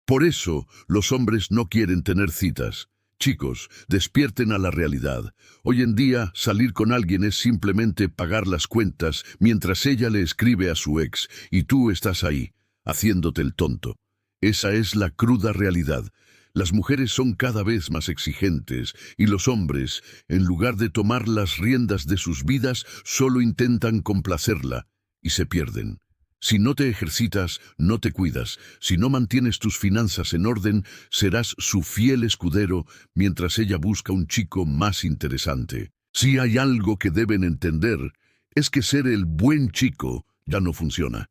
Por eso, los hombres no quieren tener citas. Chicos, despierten a la realidad. Hoy en día, salir con alguien es simplemente pagar las cuentas mientras ella le escribe a su ex y tú estás ahí, haciéndote el tonto. Esa es la cruda realidad. Las mujeres son cada vez más exigentes y los hombres, en lugar de tomar las riendas de sus vidas, solo intentan complacerla y se pierden. Si no te ejercitas, no te cuidas. Si no mantienes tus finanzas en orden, serás su fiel escudero mientras ella busca un chico más interesante. Si hay algo que deben entender, es que ser el buen chico ya no funciona.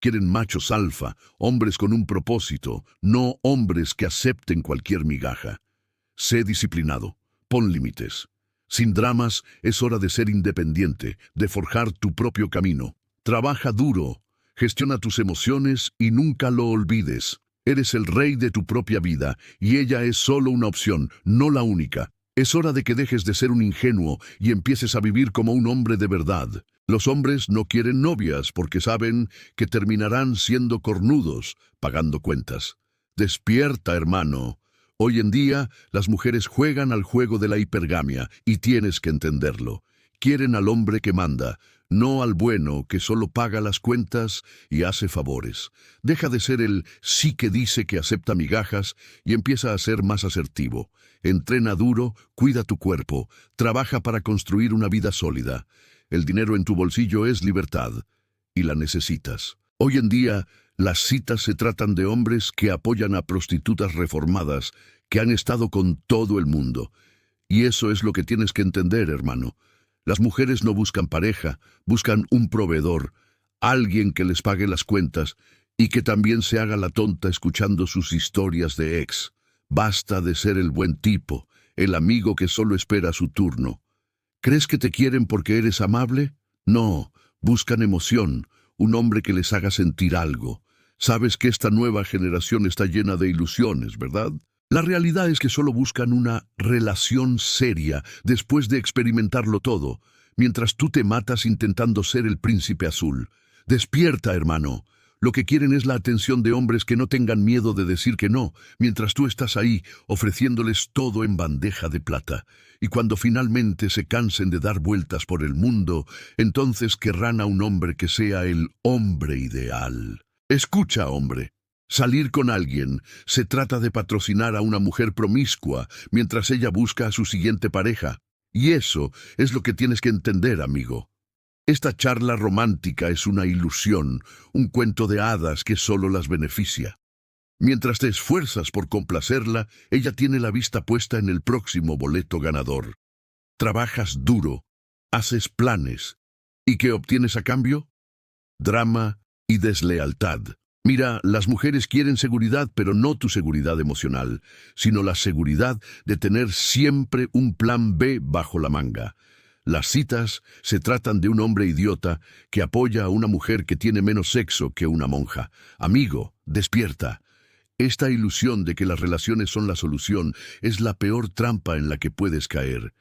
Quieren machos alfa, hombres con un propósito, no hombres que acepten cualquier migaja. Sé disciplinado, pon límites. Sin dramas, es hora de ser independiente, de forjar tu propio camino. Trabaja duro. Gestiona tus emociones y nunca lo olvides. Eres el rey de tu propia vida y ella es solo una opción, no la única. Es hora de que dejes de ser un ingenuo y empieces a vivir como un hombre de verdad. Los hombres no quieren novias porque saben que terminarán siendo cornudos, pagando cuentas. Despierta, hermano. Hoy en día, las mujeres juegan al juego de la hipergamia y tienes que entenderlo. Quieren al hombre que manda, no al bueno que solo paga las cuentas y hace favores. Deja de ser el sí que dice que acepta migajas y empieza a ser más asertivo. Entrena duro, cuida tu cuerpo, trabaja para construir una vida sólida. El dinero en tu bolsillo es libertad y la necesitas. Hoy en día, las citas se tratan de hombres que apoyan a prostitutas reformadas que han estado con todo el mundo. Y eso es lo que tienes que entender, hermano. Las mujeres no buscan pareja, buscan un proveedor, alguien que les pague las cuentas y que también se haga la tonta escuchando sus historias de ex. Basta de ser el buen tipo, el amigo que solo espera su turno. ¿Crees que te quieren porque eres amable? No, buscan emoción, un hombre que les haga sentir algo. Sabes que esta nueva generación está llena de ilusiones, ¿verdad? La realidad es que solo buscan una relación seria después de experimentarlo todo, mientras tú te matas intentando ser el príncipe azul. Despierta, hermano. Lo que quieren es la atención de hombres que no tengan miedo de decir que no, mientras tú estás ahí ofreciéndoles todo en bandeja de plata. Y cuando finalmente se cansen de dar vueltas por el mundo, entonces querrán a un hombre que sea el hombre ideal. Escucha, hombre. Salir con alguien se trata de patrocinar a una mujer promiscua mientras ella busca a su siguiente pareja. Y eso es lo que tienes que entender, amigo. Esta charla romántica es una ilusión, un cuento de hadas que solo las beneficia. Mientras te esfuerzas por complacerla, ella tiene la vista puesta en el próximo boleto ganador. Trabajas duro, haces planes. ¿Y qué obtienes a cambio? Drama y deslealtad. Mira, las mujeres quieren seguridad, pero no tu seguridad emocional, sino la seguridad de tener siempre un plan B bajo la manga. Las citas se tratan de un hombre idiota que apoya a una mujer que tiene menos sexo que una monja. Amigo, despierta. Esta ilusión de que las relaciones son la solución es la peor trampa en la que puedes caer.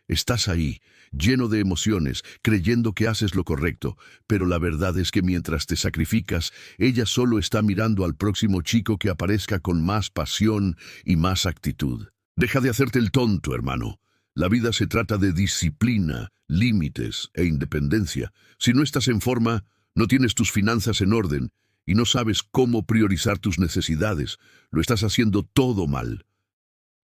Estás ahí, lleno de emociones, creyendo que haces lo correcto, pero la verdad es que mientras te sacrificas, ella solo está mirando al próximo chico que aparezca con más pasión y más actitud. Deja de hacerte el tonto, hermano. La vida se trata de disciplina, límites e independencia. Si no estás en forma, no tienes tus finanzas en orden y no sabes cómo priorizar tus necesidades, lo estás haciendo todo mal.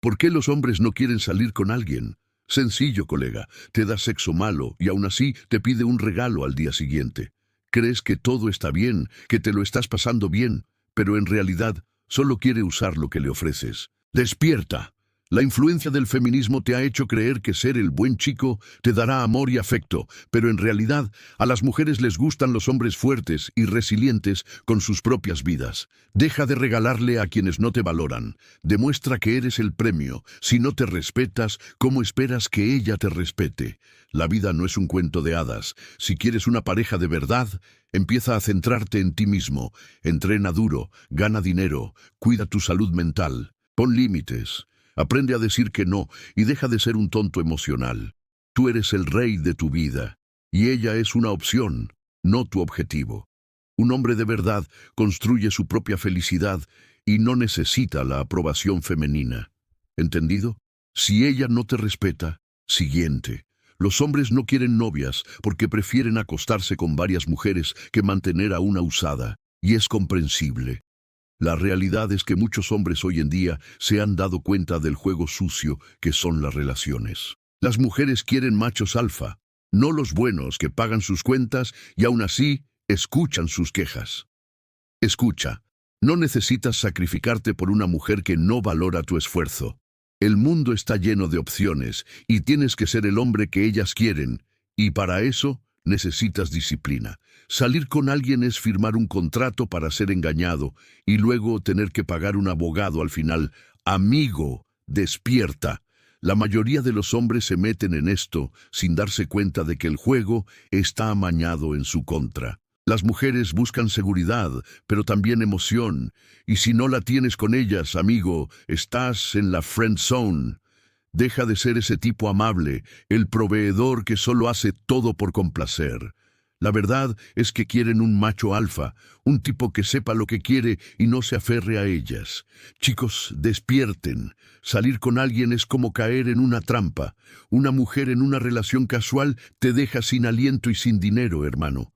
¿Por qué los hombres no quieren salir con alguien? Sencillo, colega, te da sexo malo y aún así te pide un regalo al día siguiente. Crees que todo está bien, que te lo estás pasando bien, pero en realidad solo quiere usar lo que le ofreces. ¡Despierta! La influencia del feminismo te ha hecho creer que ser el buen chico te dará amor y afecto, pero en realidad a las mujeres les gustan los hombres fuertes y resilientes con sus propias vidas. Deja de regalarle a quienes no te valoran. Demuestra que eres el premio. Si no te respetas, ¿cómo esperas que ella te respete? La vida no es un cuento de hadas. Si quieres una pareja de verdad, empieza a centrarte en ti mismo. Entrena duro, gana dinero, cuida tu salud mental, pon límites. Aprende a decir que no y deja de ser un tonto emocional. Tú eres el rey de tu vida y ella es una opción, no tu objetivo. Un hombre de verdad construye su propia felicidad y no necesita la aprobación femenina. ¿Entendido? Si ella no te respeta, siguiente. Los hombres no quieren novias porque prefieren acostarse con varias mujeres que mantener a una usada, y es comprensible. La realidad es que muchos hombres hoy en día se han dado cuenta del juego sucio que son las relaciones. Las mujeres quieren machos alfa, no los buenos que pagan sus cuentas y aún así escuchan sus quejas. Escucha, no necesitas sacrificarte por una mujer que no valora tu esfuerzo. El mundo está lleno de opciones y tienes que ser el hombre que ellas quieren, y para eso necesitas disciplina. Salir con alguien es firmar un contrato para ser engañado y luego tener que pagar un abogado al final. Amigo, despierta. La mayoría de los hombres se meten en esto sin darse cuenta de que el juego está amañado en su contra. Las mujeres buscan seguridad, pero también emoción, y si no la tienes con ellas, amigo, estás en la friend zone. Deja de ser ese tipo amable, el proveedor que solo hace todo por complacer. La verdad es que quieren un macho alfa, un tipo que sepa lo que quiere y no se aferre a ellas. Chicos, despierten. Salir con alguien es como caer en una trampa. Una mujer en una relación casual te deja sin aliento y sin dinero, hermano.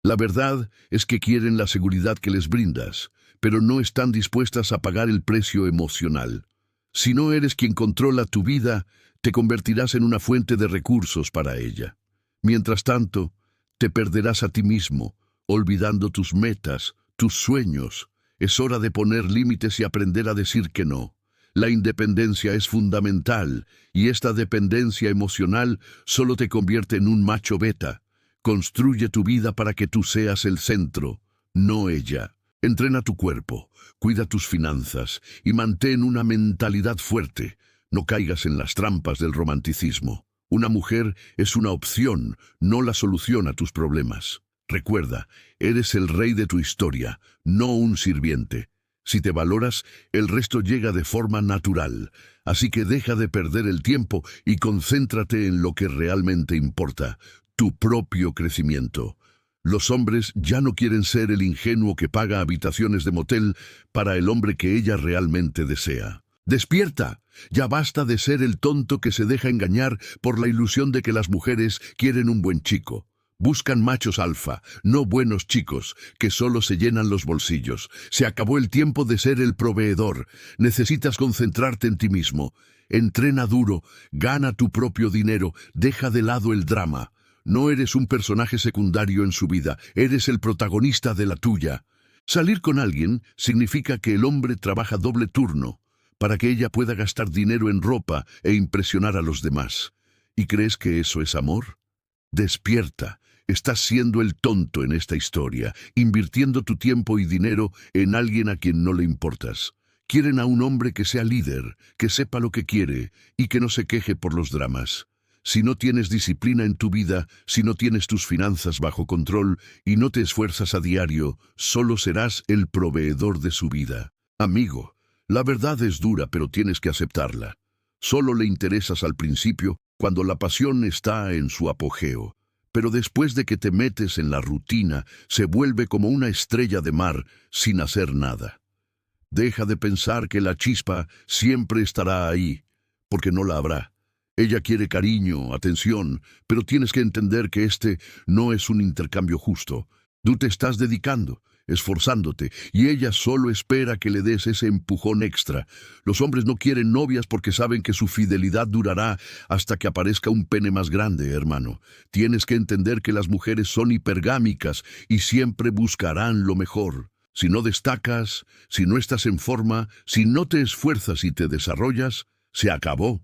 La verdad es que quieren la seguridad que les brindas, pero no están dispuestas a pagar el precio emocional. Si no eres quien controla tu vida, te convertirás en una fuente de recursos para ella. Mientras tanto, te perderás a ti mismo, olvidando tus metas, tus sueños. Es hora de poner límites y aprender a decir que no. La independencia es fundamental, y esta dependencia emocional solo te convierte en un macho beta. Construye tu vida para que tú seas el centro, no ella. Entrena tu cuerpo, cuida tus finanzas y mantén una mentalidad fuerte. No caigas en las trampas del romanticismo. Una mujer es una opción, no la solución a tus problemas. Recuerda, eres el rey de tu historia, no un sirviente. Si te valoras, el resto llega de forma natural. Así que deja de perder el tiempo y concéntrate en lo que realmente importa, tu propio crecimiento. Los hombres ya no quieren ser el ingenuo que paga habitaciones de motel para el hombre que ella realmente desea. ¡Despierta! Ya basta de ser el tonto que se deja engañar por la ilusión de que las mujeres quieren un buen chico. Buscan machos alfa, no buenos chicos, que solo se llenan los bolsillos. Se acabó el tiempo de ser el proveedor. Necesitas concentrarte en ti mismo. Entrena duro, gana tu propio dinero, deja de lado el drama. No eres un personaje secundario en su vida, eres el protagonista de la tuya. Salir con alguien significa que el hombre trabaja doble turno, para que ella pueda gastar dinero en ropa e impresionar a los demás. ¿Y crees que eso es amor? Despierta, estás siendo el tonto en esta historia, invirtiendo tu tiempo y dinero en alguien a quien no le importas. Quieren a un hombre que sea líder, que sepa lo que quiere y que no se queje por los dramas. Si no tienes disciplina en tu vida, si no tienes tus finanzas bajo control y no te esfuerzas a diario, solo serás el proveedor de su vida. Amigo, la verdad es dura, pero tienes que aceptarla. Solo le interesas al principio, cuando la pasión está en su apogeo. Pero después de que te metes en la rutina, se vuelve como una estrella de mar sin hacer nada. Deja de pensar que la chispa siempre estará ahí, porque no la habrá. Ella quiere cariño, atención, pero tienes que entender que este no es un intercambio justo. Tú te estás dedicando, esforzándote, y ella solo espera que le des ese empujón extra. Los hombres no quieren novias porque saben que su fidelidad durará hasta que aparezca un pene más grande, hermano. Tienes que entender que las mujeres son hipergámicas y siempre buscarán lo mejor. Si no destacas, si no estás en forma, si no te esfuerzas y te desarrollas, se acabó.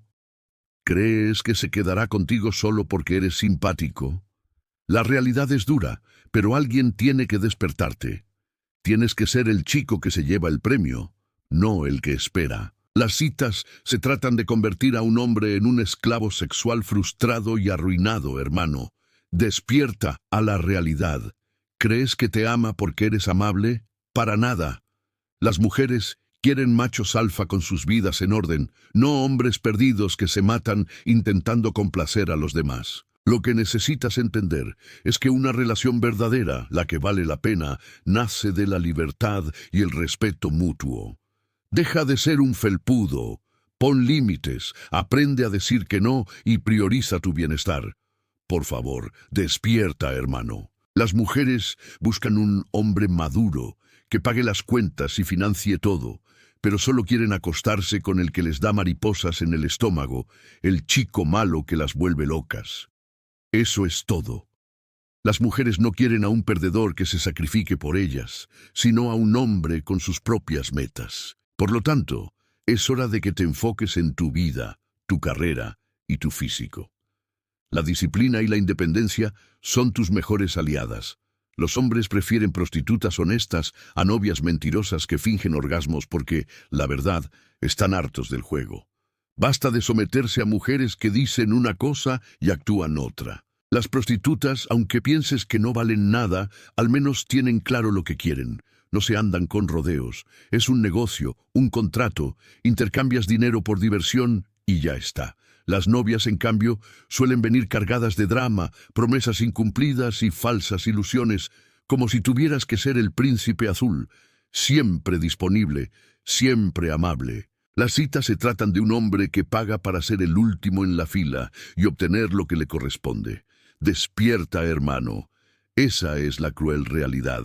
¿Crees que se quedará contigo solo porque eres simpático? La realidad es dura, pero alguien tiene que despertarte. Tienes que ser el chico que se lleva el premio, no el que espera. Las citas se tratan de convertir a un hombre en un esclavo sexual frustrado y arruinado, hermano. Despierta a la realidad. ¿Crees que te ama porque eres amable? Para nada. Las mujeres quieren machos alfa con sus vidas en orden, no hombres perdidos que se matan intentando complacer a los demás. Lo que necesitas entender es que una relación verdadera, la que vale la pena, nace de la libertad y el respeto mutuo. Deja de ser un felpudo. Pon límites, aprende a decir que no y prioriza tu bienestar. Por favor, despierta, hermano. Las mujeres buscan un hombre maduro, que pague las cuentas y financie todo, pero solo quieren acostarse con el que les da mariposas en el estómago, el chico malo que las vuelve locas. Eso es todo. Las mujeres no quieren a un perdedor que se sacrifique por ellas, sino a un hombre con sus propias metas. Por lo tanto, es hora de que te enfoques en tu vida, tu carrera y tu físico. La disciplina y la independencia son tus mejores aliadas. Los hombres prefieren prostitutas honestas a novias mentirosas que fingen orgasmos porque, la verdad, están hartos del juego. Basta de someterse a mujeres que dicen una cosa y actúan otra. Las prostitutas, aunque pienses que no valen nada, al menos tienen claro lo que quieren. No se andan con rodeos. Es un negocio, un contrato. Intercambias dinero por diversión y ya está. Las novias, en cambio, suelen venir cargadas de drama, promesas incumplidas y falsas ilusiones, como si tuvieras que ser el príncipe azul, siempre disponible, siempre amable. Las citas se tratan de un hombre que paga para ser el último en la fila y obtener lo que le corresponde. Despierta, hermano. Esa es la cruel realidad.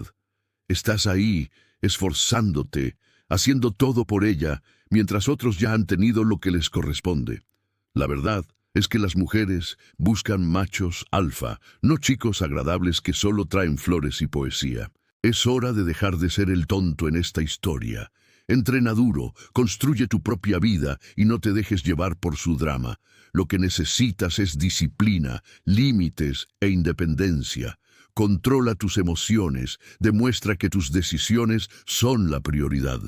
Estás ahí, esforzándote, haciendo todo por ella, mientras otros ya han tenido lo que les corresponde. La verdad es que las mujeres buscan machos alfa, no chicos agradables que solo traen flores y poesía. Es hora de dejar de ser el tonto en esta historia. Entrena duro, construye tu propia vida y no te dejes llevar por su drama. Lo que necesitas es disciplina, límites e independencia. Controla tus emociones, demuestra que tus decisiones son la prioridad.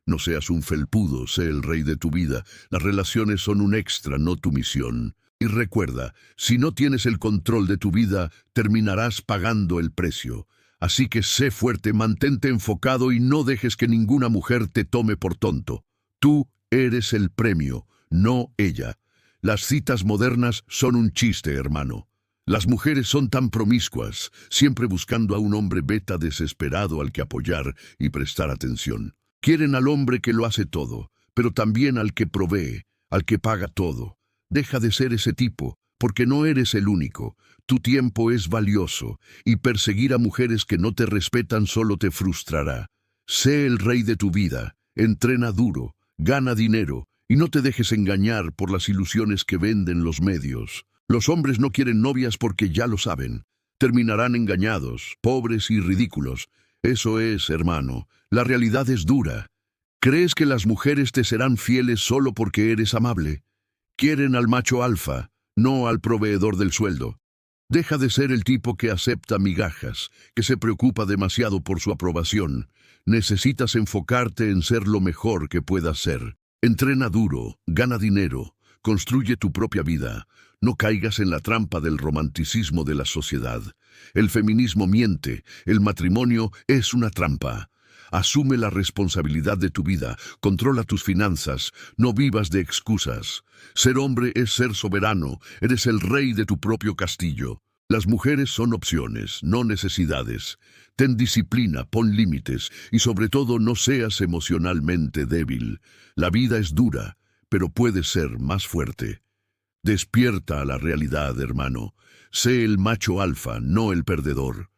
No seas un felpudo, sé el rey de tu vida. Las relaciones son un extra, no tu misión. Y recuerda, si no tienes el control de tu vida, terminarás pagando el precio. Así que sé fuerte, mantente enfocado y no dejes que ninguna mujer te tome por tonto. Tú eres el premio, no ella. Las citas modernas son un chiste, hermano. Las mujeres son tan promiscuas, siempre buscando a un hombre beta desesperado al que apoyar y prestar atención. Quieren al hombre que lo hace todo, pero también al que provee, al que paga todo. Deja de ser ese tipo, porque no eres el único. Tu tiempo es valioso, y perseguir a mujeres que no te respetan solo te frustrará. Sé el rey de tu vida, entrena duro, gana dinero, y no te dejes engañar por las ilusiones que venden los medios. Los hombres no quieren novias porque ya lo saben. Terminarán engañados, pobres y ridículos. Eso es, hermano, la realidad es dura. ¿Crees que las mujeres te serán fieles solo porque eres amable? Quieren al macho alfa, no al proveedor del sueldo. Deja de ser el tipo que acepta migajas, que se preocupa demasiado por su aprobación. Necesitas enfocarte en ser lo mejor que puedas ser. Entrena duro, gana dinero, construye tu propia vida. No caigas en la trampa del romanticismo de la sociedad. El feminismo miente, el matrimonio es una trampa. Asume la responsabilidad de tu vida, controla tus finanzas, no vivas de excusas. Ser hombre es ser soberano, eres el rey de tu propio castillo. Las mujeres son opciones, no necesidades. Ten disciplina, pon límites y sobre todo no seas emocionalmente débil. La vida es dura, pero puede ser más fuerte. Despierta a la realidad, hermano. Sé el macho alfa, no el perdedor.